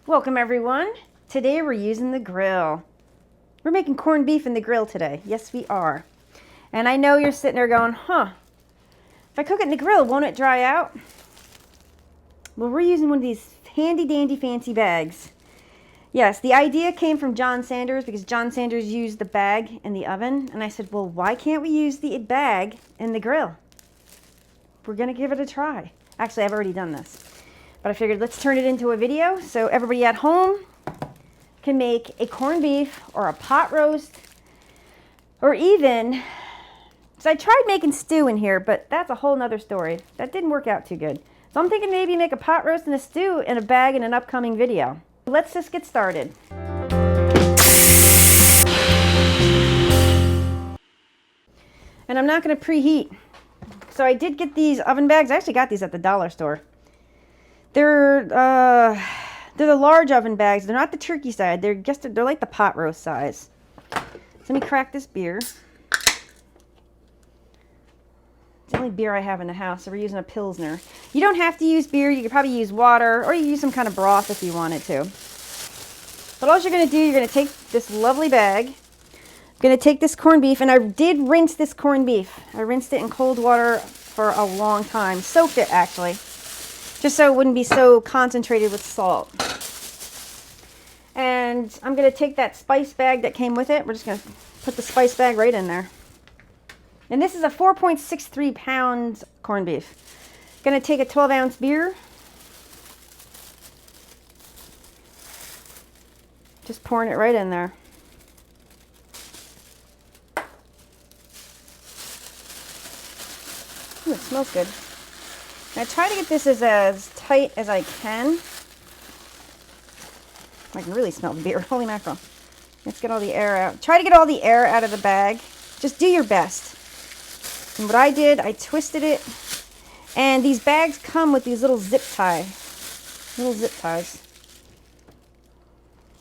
Welcome everyone. Today we're using the grill. We're making corned beef in the grill today. Yes, we are. And I know you're sitting there going, if I cook it in the grill, won't it dry out? Well, we're using one of these handy dandy fancy bags. Yes, the idea came from John Sanders because John Sanders used the bag in the oven. And I said, well, why can't we use the bag in the grill? We're gonna give it a try. Actually, I've already done this. But I figured let's turn it into a video so everybody at home can make a corned beef or a pot roast, or even, so I tried making stew in here, but that's a whole nother story. That didn't work out too good. So I'm thinking maybe make a pot roast and a stew in a bag in an upcoming video. Let's just get started. And I'm not gonna preheat. So I did get these oven bags. I actually got these at the dollar store. They're the large oven bags. They're not the turkey side. They're like the pot roast size. So let me crack this beer. It's the only beer I have in the house, so we're using a Pilsner. You don't have to use beer. You could probably use water, or you can use some kind of broth if you wanted to. But all you're going to do, you're going to take this lovely bag. I'm going to take this corned beef, and I did rinse this corned beef. I rinsed it in cold water for a long time. Soaked it, actually. Just so it wouldn't be so concentrated with salt. And I'm going to take that spice bag that came with it. We're just going to put the spice bag right in there. And this is a 4.63 pound corned beef. Going to take a 12-ounce beer. Just pouring it right in there. Ooh, it smells good. I try to get this as tight as I can. I can really smell the beer. Holy mackerel. Let's get all the air out. Try to get all the air out of the bag. Just do your best. And what I did, I twisted it. And these bags come with these little zip ties.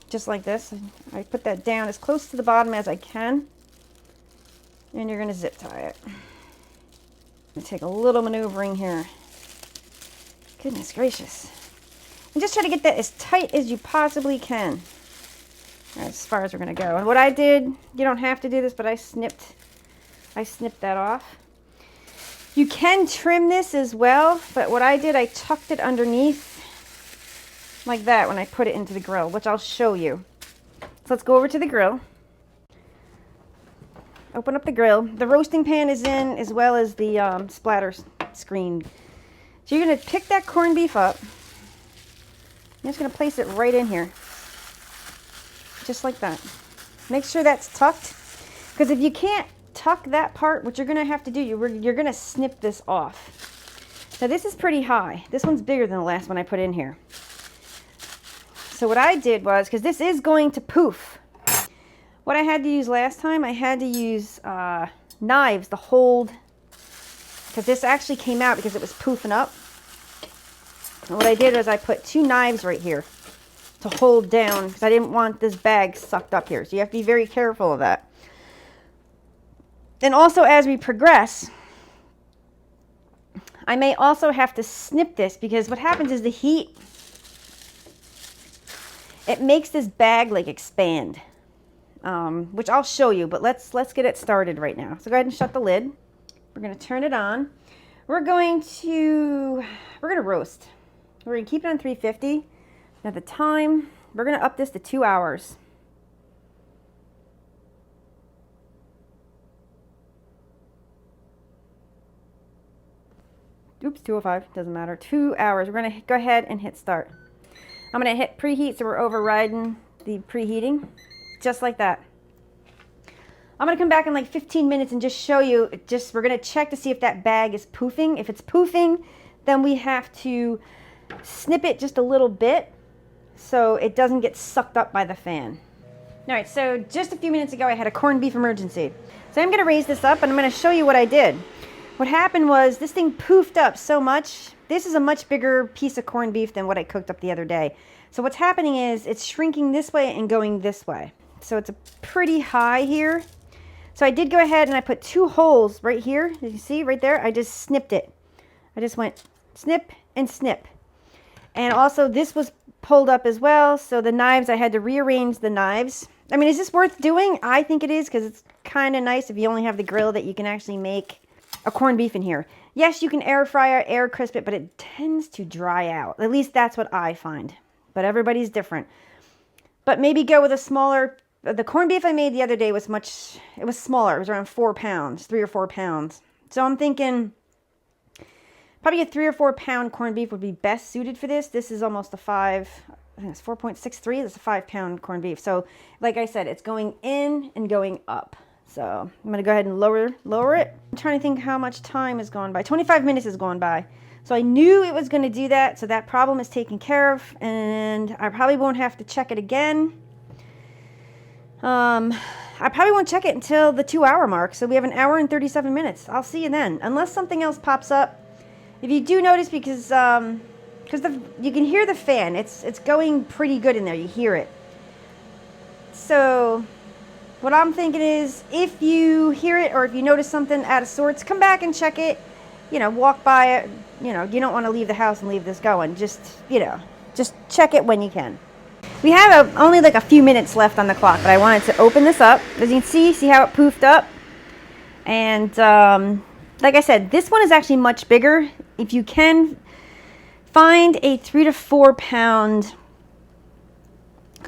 Just like this. I put that down as close to the bottom as I can. And you're going to zip tie it. I'm going to take a little maneuvering here. Goodness gracious. And just try to get that as tight as you possibly can. As far as we're going to go. And what I did, you don't have to do this, but I snipped that off. You can trim this as well, but what I did, I tucked it underneath like that when I put it into the grill, which I'll show you. So let's go over to the grill. Open up the grill. The roasting pan is in, as well as the splatter screen. So you're going to pick that corned beef up. I'm just going to place it right in here. Just like that. Make sure that's tucked. Because if you can't tuck that part, what you're going to have to do, you're going to snip this off. Now this is pretty high. This one's bigger than the last one I put in here. So what I did was, because this is going to poof. What I had to use last time, I had to use knives to hold, because this actually came out because it was poofing up. And what I did was I put 2 knives right here to hold down, because I didn't want this bag sucked up here. So you have to be very careful of that. And also as we progress, I may also have to snip this, because what happens is the heat, it makes this bag like expand. Which I'll show you, but let's get it started right now. So go ahead and shut the lid. We're going to turn it on. We're going to roast. We're going to keep it on 350. Now the time, we're going to up this to 2 hours. Oops, 205, doesn't matter. 2 hours. We're going to go ahead and hit start. I'm going to hit preheat, so we're overriding the preheating. Just like that. I'm going to come back in like 15 minutes and just show you, we're going to check to see if that bag is poofing. If it's poofing, then we have to snip it just a little bit so it doesn't get sucked up by the fan. All right, so just a few minutes ago I had a corned beef emergency. So I'm going to raise this up and I'm going to show you what I did. What happened was this thing poofed up so much. This is a much bigger piece of corned beef than what I cooked up the other day. So what's happening is it's shrinking this way and going this way. So it's a pretty high here. So I did go ahead and I put 2 holes right here. You see right there? I just snipped it. I just went snip and snip. And also this was pulled up as well. So the knives, I had to rearrange the knives. I mean, is this worth doing? I think it is, because it's kind of nice if you only have the grill that you can actually make a corned beef in here. Yes, you can air fry or air crisp it, but it tends to dry out. At least that's what I find. But everybody's different. But maybe go with a smaller, the corned beef I made the other day was it was smaller. It was around 4 pounds, 3 or 4 pounds. So I'm thinking probably a 3 or 4 pound corned beef would be best suited for this. This is almost a 5, I think it's 4.63. That's a 5 pound corned beef. So like I said, it's going in and going up. So I'm going to go ahead and lower it. I'm trying to think how much time has gone by. 25 minutes has gone by. So I knew it was going to do that. So that problem is taken care of. And I probably won't have to check it again. I probably won't check it until the 2-hour mark. So we have 1 hour and 37 minutes. I'll see you then. Unless something else pops up. If you do notice, because you can hear the fan. It's going pretty good in there. You hear it. So what I'm thinking is, if you hear it or if you notice something out of sorts, come back and check it. You know, walk by it. You know, you don't want to leave the house and leave this going. Just, you know, just check it when you can. We have only like a few minutes left on the clock, but I wanted to open this up. As you can see how it poofed up. And like I said, this one is actually much bigger. If you can find a 3 to 4 pound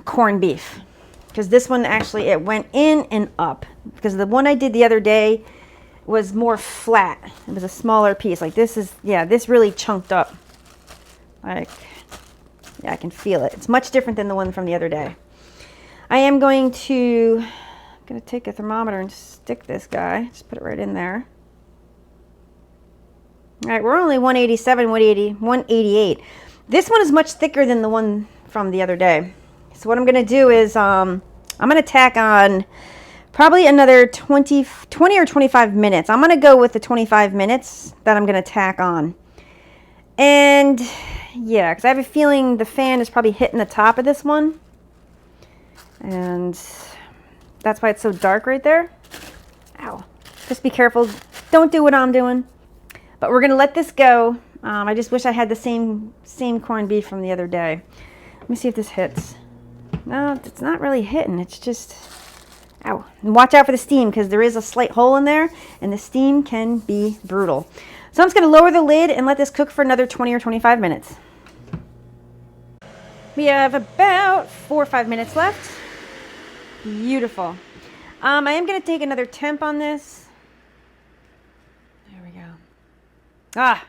corned beef, because this one actually, it went in and up, because the one I did the other day was more flat. It was a smaller piece. Like this is, yeah, this really chunked up. Like, yeah, I can feel it. It's much different than the one from the other day. I am going to take a thermometer and stick this guy. Just put it right in there. All right, we're only 187, 180, 188. This one is much thicker than the one from the other day. So what I'm going to do is I'm going to tack on probably another 20 or 25 minutes. I'm going to go with the 25 minutes that I'm going to tack on. And yeah, because I have a feeling the fan is probably hitting the top of this one. And that's why it's so dark right there. Ow. Just be careful. Don't do what I'm doing. But we're going to let this go. I just wish I had the same corned beef from the other day. Let me see if this hits. No, it's not really hitting. It's just, ow. And watch out for the steam, because there is a slight hole in there, and the steam can be brutal. So I'm just going to lower the lid and let this cook for another 20 or 25 minutes. We have about 4 or 5 minutes left. Beautiful. I am going to take another temp on this. There we go.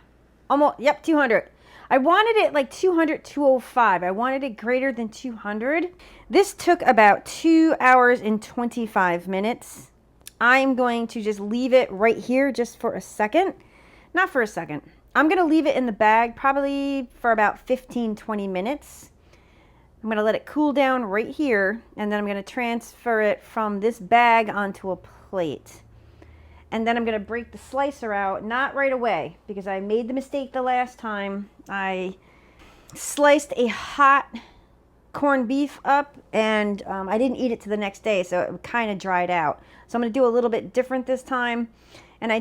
Almost, yep, 200. I wanted it like 200, 205. I wanted it greater than 200. This took about 2 hours and 25 minutes. I'm going to just leave it right here just for a second. Not for a second. I'm going to leave it in the bag probably for about 15, 20 minutes. I'm going to let it cool down right here, and then I'm going to transfer it from this bag onto a plate. And then I'm going to break the slicer out, not right away, because I made the mistake the last time. I sliced a hot corned beef up, and I didn't eat it to the next day, so it kind of dried out. So I'm going to do a little bit different this time. And I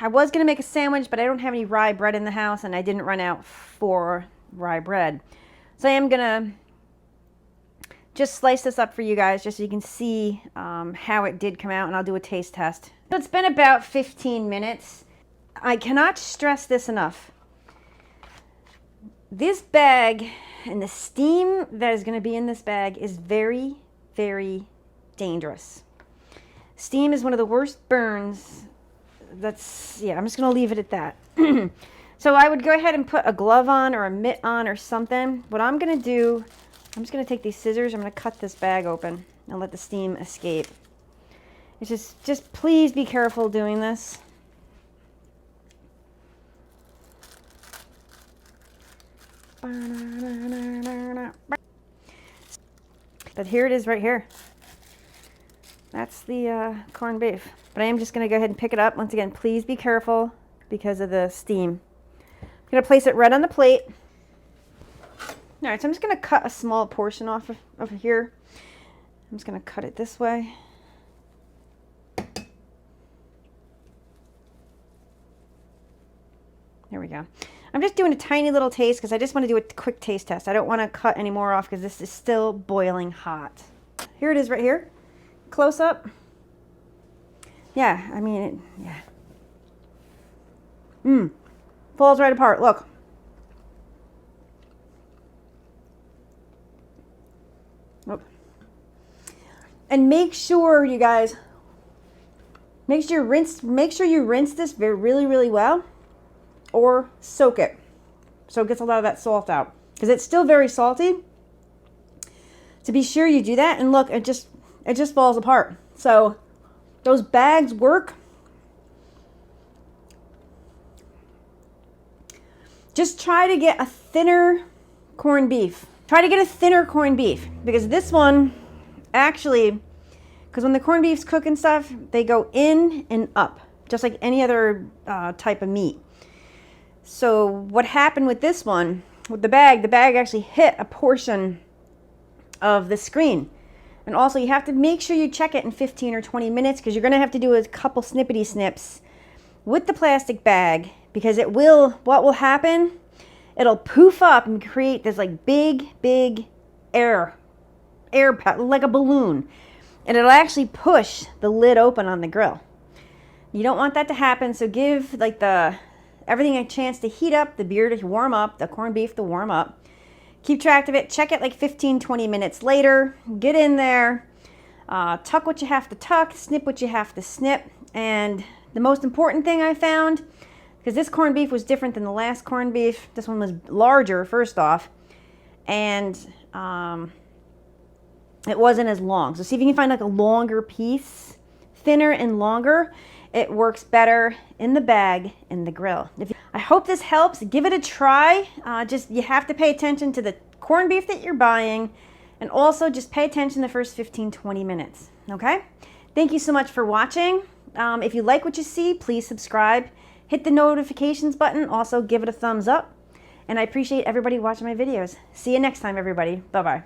was going to make a sandwich, but I don't have any rye bread in the house, and I didn't run out for rye bread. So I am going to just slice this up for you guys, just so you can see how it did come out, and I'll do a taste test. So it's been about 15 minutes. I cannot stress this enough. This bag and the steam that is going to be in this bag is very, very dangerous. Steam is one of the worst burns. Yeah, I'm just going to leave it at that. So I would go ahead and put a glove on or a mitt on or something. What I'm going to do, I'm just going to take these scissors. I'm going to cut this bag open and let the steam escape. It's just please be careful doing this. But here it is right here. That's the corned beef. But I am just going to go ahead and pick it up. Once again, please be careful because of the steam. I'm going to place it right on the plate. All right, so I'm just going to cut a small portion off of here. I'm just going to cut it this way. There we go. I'm just doing a tiny little taste because I just want to do a quick taste test. I don't want to cut any more off because this is still boiling hot. Here it is right here. Close up. Yeah, I mean, yeah. Falls right apart, look. Look. And make sure, you guys, make sure you rinse this really, really well, or soak it so it gets a lot of that salt out, because it's still very salty. To be sure you do that, and look, it just falls apart. So those bags work. Just try to get a thinner corned beef. Try to get a thinner corned beef, because this one actually, because when the corned beef's cook and stuff, they go in and up, just like any other type of meat. So what happened with this one, with the bag actually hit a portion of the screen. And also you have to make sure you check it in 15 or 20 minutes, because you're gonna have to do a couple snippety snips with the plastic bag, because what will happen, it'll poof up and create this like big air like a balloon, and it'll actually push the lid open on the grill. You don't want that to happen, so give like everything a chance to heat up, the beer to warm up, the corned beef to warm up. Keep track of it, check it like 15-20 minutes later, get in there, tuck what you have to tuck, snip what you have to snip. And the most important thing I found, because this corned beef was different than the last corned beef, this one was larger first off, and it wasn't as long. So see if you can find like a longer piece, thinner and longer. It works better in the bag, in the grill. I hope this helps. Give it a try. You have to pay attention to the corned beef that you're buying, and also just pay attention the first 15-20 minutes, okay? Thank you so much for watching. If you like what you see, please subscribe. Hit the notifications button. Also, give it a thumbs up. And I appreciate everybody watching my videos. See you next time, everybody. Bye-bye.